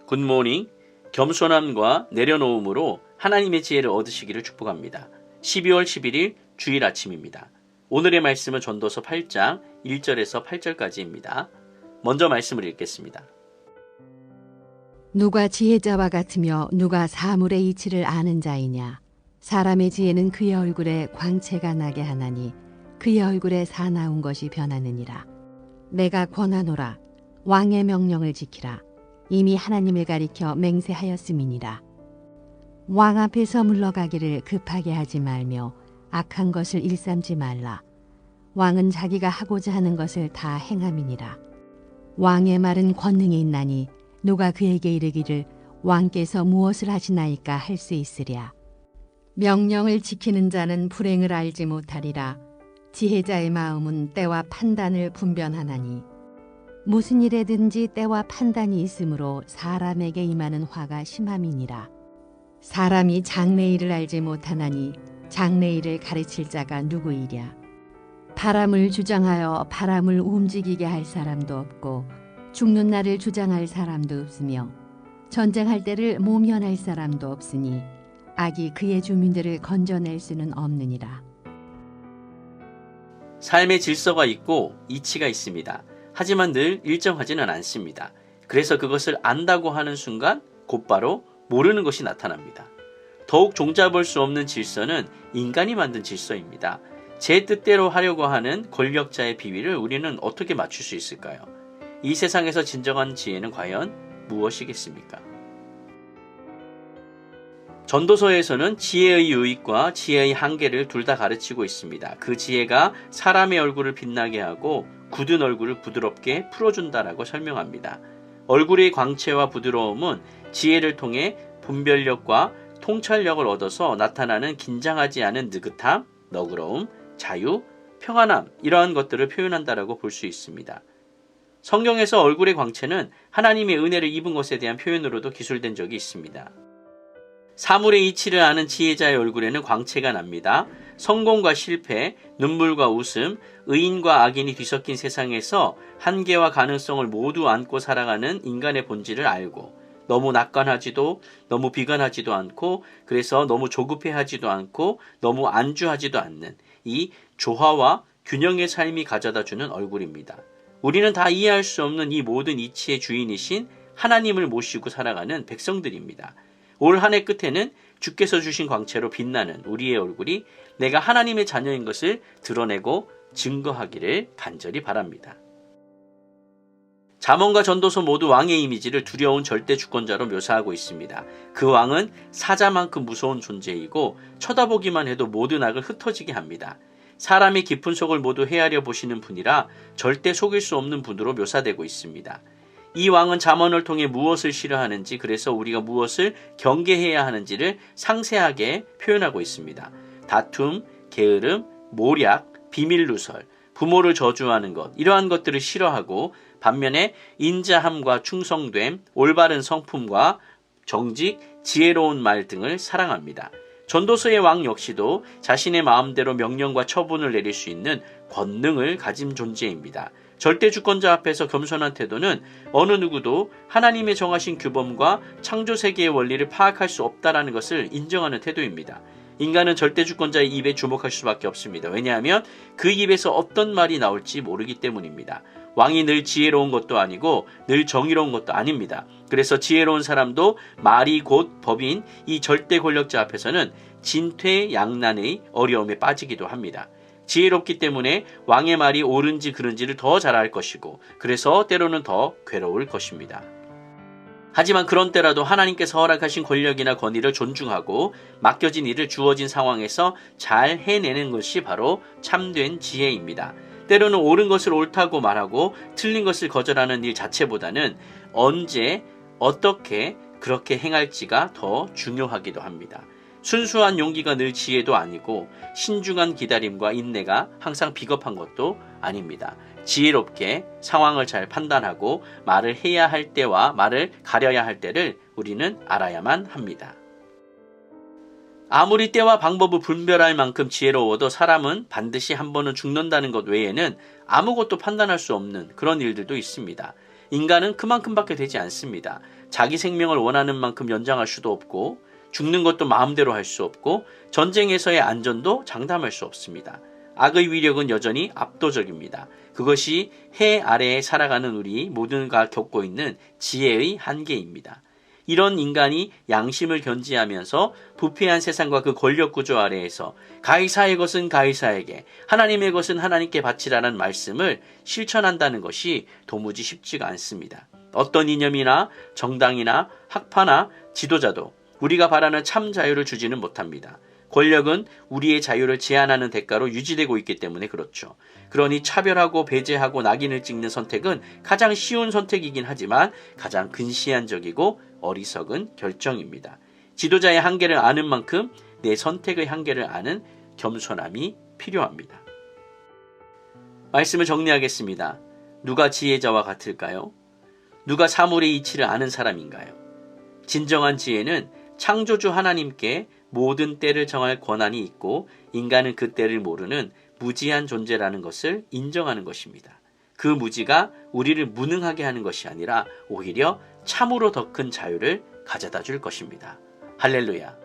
굿모닝, 겸손함과 내려놓음으로 하나님의 지혜를 얻으시기를 축복합니다. 12월 11일 주일 아침입니다. 오늘의 말씀은 전도서 8장 1절에서 8절까지입니다. 먼저 말씀을 읽겠습니다. 누가 지혜자와 같으며 누가 사물의 이치를 아는 자이냐. 사람의 지혜는 그의 얼굴에 광채가 나게 하나니 그의 얼굴에 사나운 것이 변하느니라. 내가 권하노라. 왕의 명령을 지키라. 이미 하나님을 가리켜 맹세하였음이니라. 왕 앞에서 물러가기를 급하게 하지 말며 악한 것을 일삼지 말라. 왕은 자기가 하고자 하는 것을 다 행함이니라. 왕의 말은 권능이 있나니 누가 그에게 이르기를 왕께서 무엇을 하시나이까 할 수 있으랴. 명령을 지키는 자는 불행을 알지 못하리라. 지혜자의 마음은 때와 판단을 분별하나니 무슨 일에든지 때와 판단이 있으므로 사람에게 임하는 화가 심함이니라. 사람이 장래일을 알지 못하나니 장래일을 가르칠 자가 누구이랴. 바람을 주장하여 바람을 움직이게 할 사람도 없고 죽는 날을 주장할 사람도 없으며 전쟁할 때를 모면할 사람도 없으니 악이 그의 주민들을 건져낼 수는 없느니라. 삶의 질서가 있고 이치가 있습니다. 하지만 늘 일정하지는 않습니다. 그래서 그것을 안다고 하는 순간 곧바로 모르는 것이 나타납니다. 더욱 종잡을 수 없는 질서는 인간이 만든 질서입니다. 제 뜻대로 하려고 하는 권력자의 비위를 우리는 어떻게 맞출 수 있을까요? 이 세상에서 진정한 지혜는 과연 무엇이겠습니까? 전도서에서는 지혜의 유익과 지혜의 한계를 둘 다 가르치고 있습니다. 그 지혜가 사람의 얼굴을 빛나게 하고 굳은 얼굴을 부드럽게 풀어준다라고 설명합니다. 얼굴의 광채와 부드러움은 지혜를 통해 분별력과 통찰력을 얻어서 나타나는 긴장하지 않은 느긋함, 너그러움, 자유, 평안함 이러한 것들을 표현한다라고 볼 수 있습니다. 성경에서 얼굴의 광채는 하나님의 은혜를 입은 것에 대한 표현으로도 기술된 적이 있습니다. 사물의 이치를 아는 지혜자의 얼굴에는 광채가 납니다. 성공과 실패, 눈물과 웃음, 의인과 악인이 뒤섞인 세상에서 한계와 가능성을 모두 안고 살아가는 인간의 본질을 알고 너무 낙관하지도 너무 비관하지도 않고 그래서 너무 조급해하지도 않고 너무 안주하지도 않는 이 조화와 균형의 삶이 가져다주는 얼굴입니다. 우리는 다 이해할 수 없는 이 모든 이치의 주인이신 하나님을 모시고 살아가는 백성들입니다. 올 한 해 끝에는 주께서 주신 광채로 빛나는 우리의 얼굴이 내가 하나님의 자녀인 것을 드러내고 증거하기를 간절히 바랍니다. 잠언과 전도서 모두 왕의 이미지를 두려운 절대 주권자로 묘사하고 있습니다. 그 왕은 사자만큼 무서운 존재이고 쳐다보기만 해도 모든 악을 흩어지게 합니다. 사람의 깊은 속을 모두 헤아려 보시는 분이라 절대 속일 수 없는 분으로 묘사되고 있습니다. 이 왕은 잠언을 통해 무엇을 싫어하는지 그래서 우리가 무엇을 경계해야 하는지를 상세하게 표현하고 있습니다. 다툼, 게으름, 모략, 비밀누설, 부모를 저주하는 것 이러한 것들을 싫어하고 반면에 인자함과 충성됨, 올바른 성품과 정직, 지혜로운 말 등을 사랑합니다. 전도서의 왕 역시도 자신의 마음대로 명령과 처분을 내릴 수 있는 권능을 가진 존재입니다. 절대 주권자 앞에서 겸손한 태도는 어느 누구도 하나님의 정하신 규범과 창조 세계의 원리를 파악할 수 없다라는 것을 인정하는 태도입니다. 인간은 절대 주권자의 입에 주목할 수밖에 없습니다. 왜냐하면 그 입에서 어떤 말이 나올지 모르기 때문입니다. 왕이 늘 지혜로운 것도 아니고 늘 정의로운 것도 아닙니다. 그래서 지혜로운 사람도 말이 곧 법인 이 절대 권력자 앞에서는 진퇴양난의 어려움에 빠지기도 합니다. 지혜롭기 때문에 왕의 말이 옳은지 그른지를 더 잘 알 것이고 그래서 때로는 더 괴로울 것입니다. 하지만 그런 때라도 하나님께서 허락하신 권력이나 권위를 존중하고 맡겨진 일을 주어진 상황에서 잘 해내는 것이 바로 참된 지혜입니다. 때로는 옳은 것을 옳다고 말하고 틀린 것을 거절하는 일 자체보다는 언제 어떻게 그렇게 행할지가 더 중요하기도 합니다. 순수한 용기가 늘 지혜도 아니고 신중한 기다림과 인내가 항상 비겁한 것도 아닙니다. 지혜롭게 상황을 잘 판단하고 말을 해야 할 때와 말을 가려야 할 때를 우리는 알아야만 합니다. 아무리 때와 방법을 분별할 만큼 지혜로워도 사람은 반드시 한 번은 죽는다는 것 외에는 아무것도 판단할 수 없는 그런 일들도 있습니다. 인간은 그만큼밖에 되지 않습니다. 자기 생명을 원하는 만큼 연장할 수도 없고 죽는 것도 마음대로 할 수 없고 전쟁에서의 안전도 장담할 수 없습니다. 악의 위력은 여전히 압도적입니다. 그것이 해 아래에 살아가는 우리 모두가 겪고 있는 지혜의 한계입니다. 이런 인간이 양심을 견지하면서 부패한 세상과 그 권력 구조 아래에서 가이사의 것은 가이사에게, 하나님의 것은 하나님께 바치라는 말씀을 실천한다는 것이 도무지 쉽지가 않습니다. 어떤 이념이나 정당이나 학파나 지도자도 우리가 바라는 참 자유를 주지는 못합니다. 권력은 우리의 자유를 제한하는 대가로 유지되고 있기 때문에 그렇죠. 그러니 차별하고 배제하고 낙인을 찍는 선택은 가장 쉬운 선택이긴 하지만 가장 근시안적이고 어리석은 결정입니다. 지도자의 한계를 아는 만큼 내 선택의 한계를 아는 겸손함이 필요합니다. 말씀을 정리하겠습니다. 누가 지혜자와 같을까요? 누가 사물의 이치를 아는 사람인가요? 진정한 지혜는 창조주 하나님께 모든 때를 정할 권한이 있고 인간은 그 때를 모르는 무지한 존재라는 것을 인정하는 것입니다. 그 무지가 우리를 무능하게 하는 것이 아니라 오히려 참으로 더 큰 자유를 가져다 줄 것입니다. 할렐루야.